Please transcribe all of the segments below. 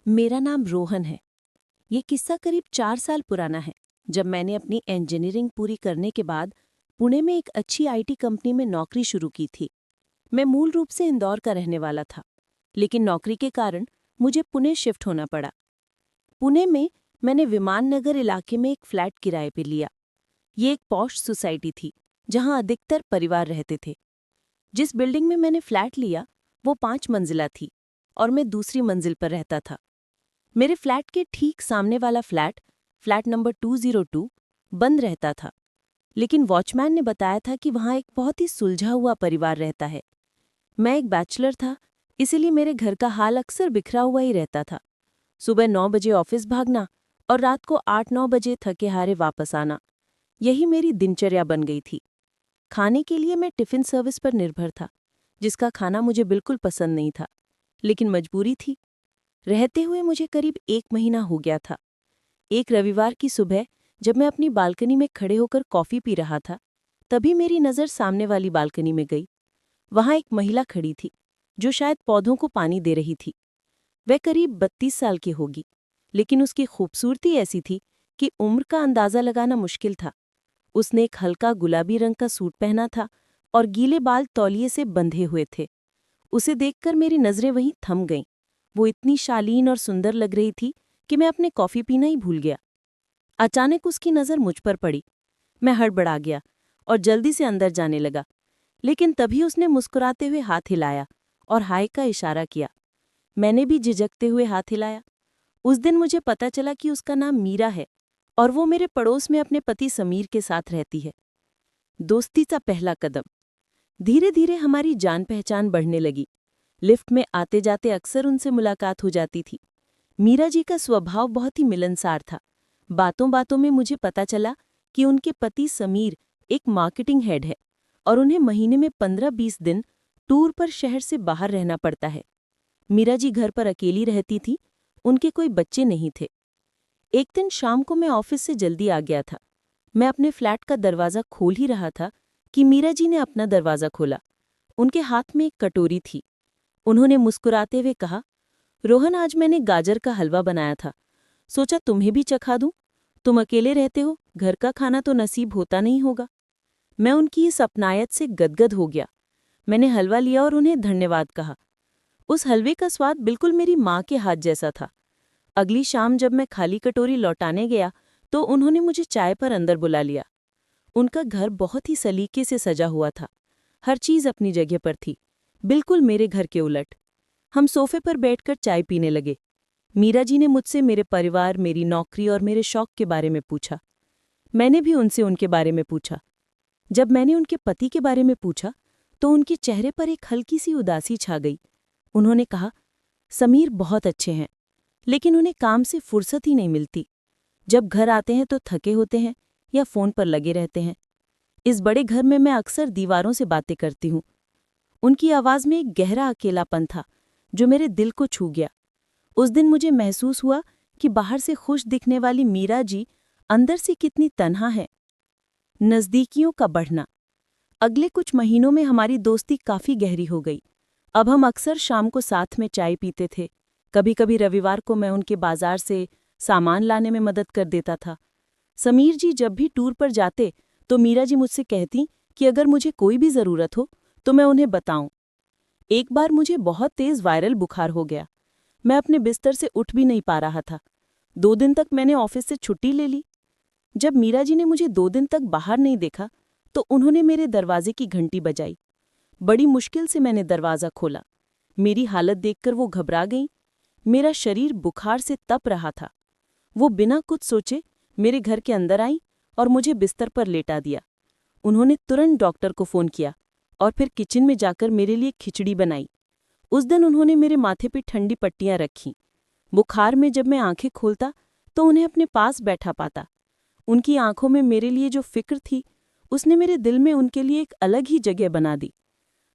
मेरा नाम रोहन है। ये किस्सा करीब 4 साल पुराना है, जब मैंने अपनी इंजीनियरिंग पूरी करने के बाद पुणे में एक अच्छी आईटी कंपनी में नौकरी शुरू की थी। मैं मूल रूप से इंदौर का रहने वाला था, लेकिन नौकरी के कारण मुझे पुणे शिफ्ट होना पड़ा। पुणे में मैंने विमान नगर इलाके में एक फ्लैट किराए पर लिया। ये एक पॉश सोसाइटी थी, जहां अधिकतर परिवार रहते थे। जिस बिल्डिंग में मैंने फ्लैट लिया, वो 5 मंजिला थी और मैं दूसरी मंजिल पर रहता था। मेरे फ्लैट के ठीक सामने वाला फ्लैट नंबर 202, बंद रहता था, लेकिन वॉचमैन ने बताया था कि वहाँ एक बहुत ही सुलझा हुआ परिवार रहता है। मैं एक बैचलर था, इसीलिए मेरे घर का हाल अक्सर बिखरा हुआ ही रहता था। सुबह 9 बजे ऑफिस भागना और रात को 8-9 बजे थके हारे वापस आना, यही मेरी दिनचर्या बन गई थी। खाने के लिए मैं टिफिन सर्विस पर निर्भर था, जिसका खाना मुझे बिल्कुल पसंद नहीं था, लेकिन मजबूरी थी। रहते हुए मुझे करीब 1 महीना हो गया था। एक रविवार की सुबह जब मैं अपनी बालकनी में खड़े होकर कॉफी पी रहा था, तभी मेरी नज़र सामने वाली बालकनी में गई। वहां एक महिला खड़ी थी, जो शायद पौधों को पानी दे रही थी। वह करीब 32 साल की होगी, लेकिन उसकी खूबसूरती ऐसी थी कि उम्र का अंदाज़ा लगाना मुश्किल था। उसने एक हल्का गुलाबी रंग का सूट पहना था और गीले बाल तौलिए से बंधे हुए थे। उसे देखकर मेरी नज़रें वहीं थम गईं। वो इतनी शालीन और सुंदर लग रही थी कि मैं अपने कॉफ़ी पीना ही भूल गया। अचानक उसकी नज़र मुझ पर पड़ी। मैं हड़बड़ा गया और जल्दी से अंदर जाने लगा, लेकिन तभी उसने मुस्कुराते हुए हाथ हिलाया और हाय का इशारा किया। मैंने भी झिझकते हुए हाथ हिलाया। उस दिन मुझे पता चला कि उसका नाम मीरा है और वो मेरे पड़ोस में अपने पति समीर के साथ रहती है। दोस्ती का पहला कदम। धीरे धीरे हमारी जान पहचान बढ़ने लगी। लिफ्ट में आते जाते अक्सर उनसे मुलाकात हो जाती थी। मीरा जी का स्वभाव बहुत ही मिलनसार था। बातों बातों में मुझे पता चला कि उनके पति समीर एक मार्केटिंग हेड है और उन्हें महीने में 15-20 दिन टूर पर शहर से बाहर रहना पड़ता है। मीरा जी घर पर अकेली रहती थी, उनके कोई बच्चे नहीं थे। एक दिन शाम को मैं ऑफिस से जल्दी आ गया था। मैं अपने फ्लैट का दरवाज़ा खोल ही रहा था कि मीरा जी ने अपना दरवाज़ा खोला। उनके हाथ में एक कटोरी थी। उन्होंने मुस्कुराते हुए कहा, रोहन, आज मैंने गाजर का हलवा बनाया था, सोचा तुम्हें भी चखा दूं। तुम अकेले रहते हो, घर का खाना तो नसीब होता नहीं होगा। मैं उनकी इस अपनायत से गदगद हो गया। मैंने हलवा लिया और उन्हें धन्यवाद कहा। उस हलवे का स्वाद बिल्कुल मेरी माँ के हाथ जैसा था। अगली शाम जब मैं खाली कटोरी लौटाने गया तो उन्होंने मुझे चाय पर अंदर बुला लिया। उनका घर बहुत ही सलीके से सजा हुआ था। हर चीज़ अपनी जगह पर थी, बिल्कुल मेरे घर के उलट। हम सोफे पर बैठकर चाय पीने लगे। मीरा जी ने मुझसे मेरे परिवार, मेरी नौकरी और मेरे शौक के बारे में पूछा। मैंने भी उनसे उनके बारे में पूछा। जब मैंने उनके पति के बारे में पूछा तो उनके चेहरे पर एक हल्की सी उदासी छा गई। उन्होंने कहा, समीर बहुत अच्छे हैं, लेकिन उन्हें काम से फुर्सत ही नहीं मिलती। जब घर आते हैं तो थके होते हैं या फ़ोन पर लगे रहते हैं। इस बड़े घर में मैं अक्सर दीवारों से बातें करती हूँ। उनकी आवाज़ में एक गहरा अकेलापन था जो मेरे दिल को छू गया। उस दिन मुझे महसूस हुआ कि बाहर से खुश दिखने वाली मीरा जी अंदर से कितनी तन्हा है। नज़दीकियों का बढ़ना। अगले कुछ महीनों में हमारी दोस्ती काफ़ी गहरी हो गई। अब हम अक्सर शाम को साथ में चाय पीते थे। कभी-कभी रविवार को मैं उनके बाजार से सामान लाने में मदद कर देता था। समीर जी जब भी टूर पर जाते तो मीरा जी मुझसे कहती कि अगर मुझे कोई भी ज़रूरत हो तो मैं उन्हें बताऊं। एक बार मुझे बहुत तेज़ वायरल बुखार हो गया। मैं अपने बिस्तर से उठ भी नहीं पा रहा था। 2 दिन तक मैंने ऑफिस से छुट्टी ले ली। जब मीरा जी ने मुझे 2 दिन तक बाहर नहीं देखा तो उन्होंने मेरे दरवाजे की घंटी बजाई। बड़ी मुश्किल से मैंने दरवाज़ा खोला। मेरी हालत देखकर वो घबरा गईं। मेरा शरीर बुखार से तप रहा था। वो बिना कुछ सोचे मेरे घर के अंदर आईं और मुझे बिस्तर पर लेटा दिया। उन्होंने तुरंत डॉक्टर को फ़ोन किया और फिर किचन में जाकर मेरे लिए खिचड़ी बनाई। उस दिन उन्होंने मेरे माथे पर ठंडी पट्टियां रखीं। बुखार में जब मैं आंखें खोलता तो उन्हें अपने पास बैठा पाता। उनकी आंखों में मेरे लिए जो फिक्र थी, उसने मेरे दिल में उनके लिए एक अलग ही जगह बना दी।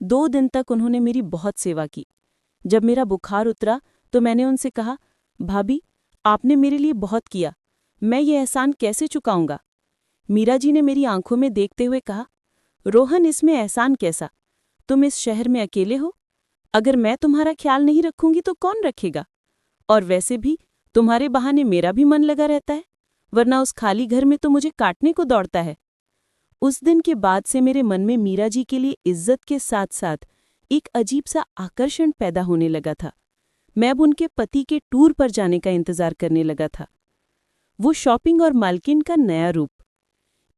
2 दिन तक उन्होंने मेरी बहुत सेवा की। जब मेरा बुखार उतरा तो मैंने उनसे कहा, भाभी, आपने मेरे लिए बहुत किया, मैं ये एहसान कैसे चुकाऊंगा। मीरा जी ने मेरी आंखों में देखते हुए कहा, रोहन, इसमें एहसान कैसा, तुम इस शहर में अकेले हो। अगर मैं तुम्हारा ख्याल नहीं रखूंगी तो कौन रखेगा। और वैसे भी तुम्हारे बहाने मेरा भी मन लगा रहता है, वरना उस खाली घर में तो मुझे काटने को दौड़ता है। उस दिन के बाद से मेरे मन में मीरा जी के लिए इज्जत के साथ साथ एक अजीब सा आकर्षण पैदा होने लगा था। मैं अब उनके पति के टूर पर जाने का इंतजार करने लगा था। वो शॉपिंग और मालकिन का नया रूप।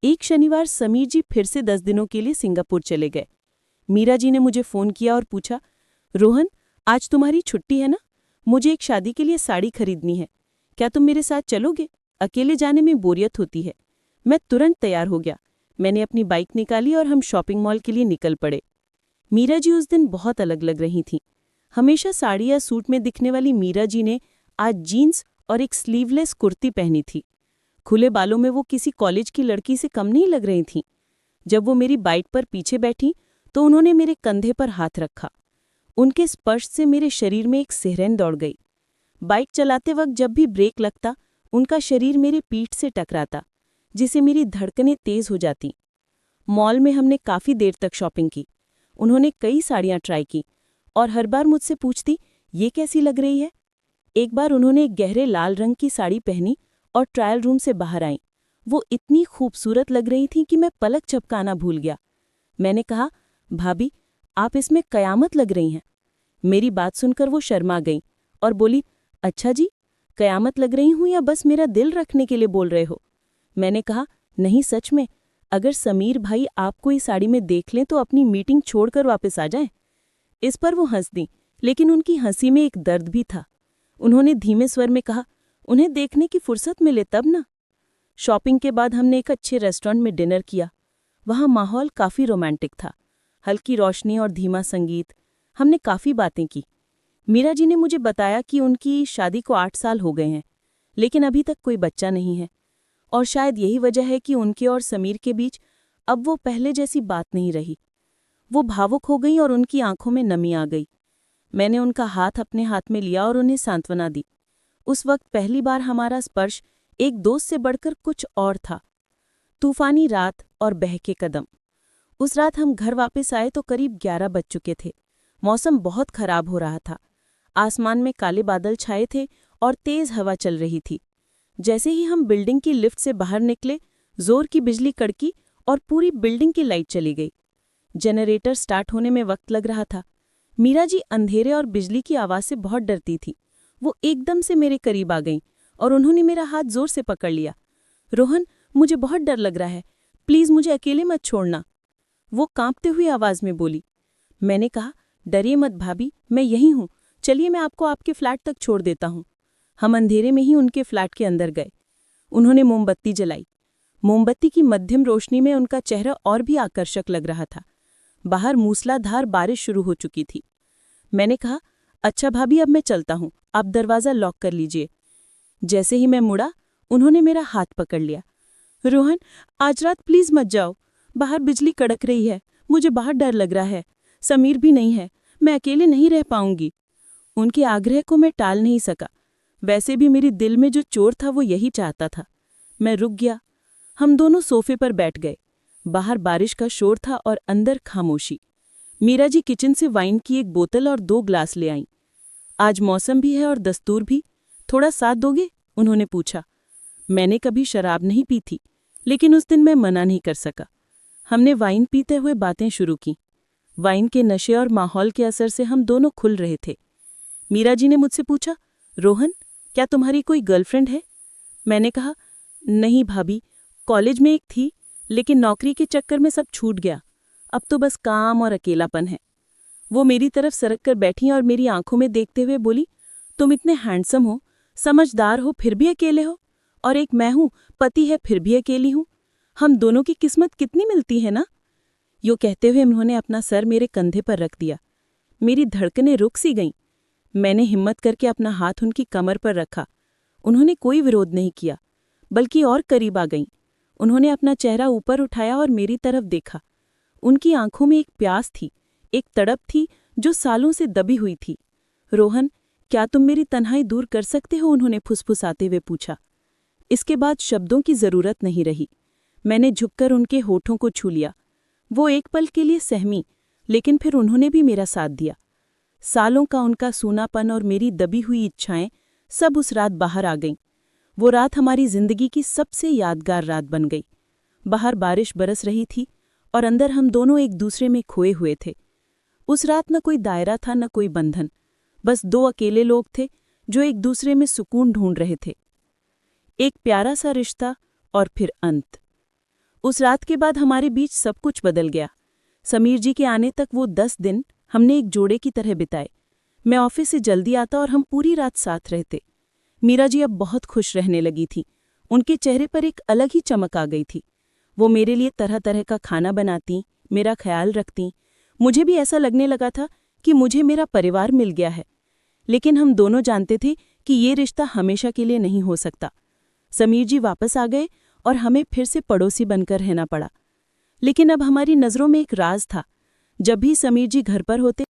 एक शनिवार समीर जी फिर से 10 दिनों के लिए सिंगापुर चले गए। मीरा जी ने मुझे फ़ोन किया और पूछा, रोहन, आज तुम्हारी छुट्टी है ना? मुझे एक शादी के लिए साड़ी खरीदनी है। क्या तुम मेरे साथ चलोगे? अकेले जाने में बोरियत होती है। मैं तुरंत तैयार हो गया। मैंने अपनी बाइक निकाली और हम शॉपिंग मॉल के लिए निकल पड़े। मीरा जी उस दिन बहुत अलग लग रही थीं। हमेशा साड़ी या सूट में दिखने वाली मीरा जी ने आज जीन्स और एक स्लीवलेस कुर्ती पहनी थी। खुले बालों में वो किसी कॉलेज की लड़की से कम नहीं लग रही थीं। जब वो मेरी बाइक पर पीछे बैठी तो उन्होंने मेरे कंधे पर हाथ रखा। उनके स्पर्श से मेरे शरीर में एक सिहरन दौड़ गई। बाइक चलाते वक्त जब भी ब्रेक लगता, उनका शरीर मेरे पीठ से टकराता, जिससे मेरी धड़कनें तेज हो जाती। मॉल में हमने काफ़ी देर तक शॉपिंग की। उन्होंने कई साड़ियाँ ट्राई की और हर बार मुझसे पूछती, ये कैसी लग रही है? एक बार उन्होंने एक गहरे लाल रंग की साड़ी पहनी और ट्रायल रूम से बाहर आईं। वो इतनी खूबसूरत लग रही थी कि मैं पलक झपकाना भूल गया। मैंने कहा, भाभी, आप इसमें कयामत लग रही हैं। मेरी बात सुनकर वो शर्मा गईं और बोली, अच्छा जी, कयामत लग रही हूं या बस मेरा दिल रखने के लिए बोल रहे हो? मैंने कहा, नहीं, सच में। अगर समीर भाई आपको इस साड़ी में देख लें तो अपनी मीटिंग छोड़कर वापस आ जाएं। इस पर वो हंस दी, लेकिन उनकी हंसी में एक दर्द भी था। उन्होंने धीमे स्वर में कहा, उन्हें देखने की फुर्सत मिले तब ना। शॉपिंग के बाद हमने एक अच्छे रेस्टोरेंट में डिनर किया। वहाँ माहौल काफ़ी रोमांटिक था। हल्की रोशनी और धीमा संगीत। हमने काफ़ी बातें की। मीरा जी ने मुझे बताया कि उनकी शादी को 8 साल हो गए हैं, लेकिन अभी तक कोई बच्चा नहीं है। और शायद यही वजह है कि उनके और समीर के बीच अब वो पहले जैसी बात नहीं रही। वो भावुक हो गई और उनकी आंखों में नमी आ गई। मैंने उनका हाथ अपने हाथ में लिया और उन्हें सांत्वना दी। उस वक्त पहली बार हमारा स्पर्श एक दोस्त से बढ़कर कुछ और था। तूफानी रात और बहके कदम। उस रात हम घर वापस आए तो करीब 11 बज चुके थे। मौसम बहुत खराब हो रहा था। आसमान में काले बादल छाए थे और तेज हवा चल रही थी। जैसे ही हम बिल्डिंग की लिफ्ट से बाहर निकले, जोर की बिजली कड़की और पूरी बिल्डिंग की लाइट चली गई। जनरेटर स्टार्ट होने में वक्त लग रहा था। मीरा जी अंधेरे और बिजली की आवाज़ से बहुत डरती थी। वो एकदम से मेरे करीब आ गईं और उन्होंने मेरा हाथ जोर से पकड़ लिया। रोहन, मुझे बहुत डर लग रहा है, प्लीज़ मुझे अकेले मत छोड़ना, वो कांपते हुई आवाज़ में बोली। मैंने कहा, डरिए मत भाभी, मैं यहीं हूँ, चलिए मैं आपको आपके फ्लैट तक छोड़ देता हूँ। हम अंधेरे में ही उनके फ्लैट के अंदर गए। उन्होंने मोमबत्ती जलाई। मोमबत्ती की मध्यम रोशनी में उनका चेहरा और भी आकर्षक लग रहा था। बाहर मूसलाधार बारिश शुरू हो चुकी थी। मैंने कहा, अच्छा भाभी, अब मैं चलता हूँ, आप दरवाज़ा लॉक कर लीजिए। जैसे ही मैं मुड़ा, उन्होंने मेरा हाथ पकड़ लिया। रोहन, आज रात प्लीज़ मत जाओ, बाहर बिजली कड़क रही है, मुझे बाहर डर लग रहा है, समीर भी नहीं है, मैं अकेले नहीं रह पाऊंगी। उनके आग्रह को मैं टाल नहीं सका। वैसे भी मेरे दिल में जो चोर था वो यही चाहता था। मैं रुक गया। हम दोनों सोफे पर बैठ गए। बाहर बारिश का शोर था और अंदर खामोशी। मीरा जी किचन से वाइन की एक बोतल और 2 ग्लास ले आईं। आज मौसम भी है और दस्तूर भी, थोड़ा साथ दोगे? उन्होंने पूछा। मैंने कभी शराब नहीं पी थी, लेकिन उस दिन मैं मना नहीं कर सका। हमने वाइन पीते हुए बातें शुरू की। वाइन के नशे और माहौल के असर से हम दोनों खुल रहे थे। मीरा जी ने मुझसे पूछा, रोहन, क्या तुम्हारी कोई गर्लफ्रेंड है? मैंने कहा, नहीं भाभी, कॉलेज में एक थी, लेकिन नौकरी के चक्कर में सब छूट गया। अब तो बस काम और अकेलापन है। वो मेरी तरफ सरक कर बैठी और मेरी आंखों में देखते हुए बोली, तुम इतने हैंडसम हो, समझदार हो, फिर भी अकेले हो, और एक मैं हूँ, पति है फिर भी अकेली हूँ। हम दोनों की किस्मत कितनी मिलती है ना। यो कहते हुए उन्होंने अपना सर मेरे कंधे पर रख दिया। मेरी धड़कनें रुक सी गईं। मैंने हिम्मत करके अपना हाथ उनकी कमर पर रखा। उन्होंने कोई विरोध नहीं किया, बल्कि और करीब आ गईं। उन्होंने अपना चेहरा ऊपर उठाया और मेरी तरफ देखा। उनकी आंखों में एक प्यास थी, एक तड़प थी जो सालों से दबी हुई थी। रोहन, क्या तुम मेरी तन्हाई दूर कर सकते हो? उन्होंने फुसफुसाते हुए पूछा। इसके बाद शब्दों की जरूरत नहीं रही। मैंने झुककर उनके होठों को छू लिया। वो एक पल के लिए सहमी, लेकिन फिर उन्होंने भी मेरा साथ दिया। सालों का उनका सूनापन और मेरी दबी हुई इच्छाएं सब उस रात बाहर आ गईं। वो रात हमारी जिंदगी की सबसे यादगार रात बन गई। बाहर बारिश बरस रही थी और अंदर हम दोनों एक दूसरे में खोए हुए थे। उस रात न कोई दायरा था न कोई बंधन, बस दो अकेले लोग थे जो एक दूसरे में सुकून ढूंढ रहे थे। एक प्यारा सा रिश्ता और फिर अंत। उस रात के बाद हमारे बीच सब कुछ बदल गया। समीर जी के आने तक वो 10 दिन हमने एक जोड़े की तरह बिताए। मैं ऑफिस से जल्दी आता और हम पूरी रात साथ रहते। मीरा जी अब बहुत खुश रहने लगी थी। उनके चेहरे पर एक अलग ही चमक आ गई थी। वो मेरे लिए तरह तरह का खाना बनाती, मेरा ख्याल रखती। मुझे भी ऐसा लगने लगा था कि मुझे मेरा परिवार मिल गया है। लेकिन हम दोनों जानते थे कि ये रिश्ता हमेशा के लिए नहीं हो सकता। समीर जी वापस आ गए और हमें फिर से पड़ोसी बनकर रहना पड़ा। लेकिन अब हमारी नज़रों में एक राज था। जब भी समीर जी घर पर होते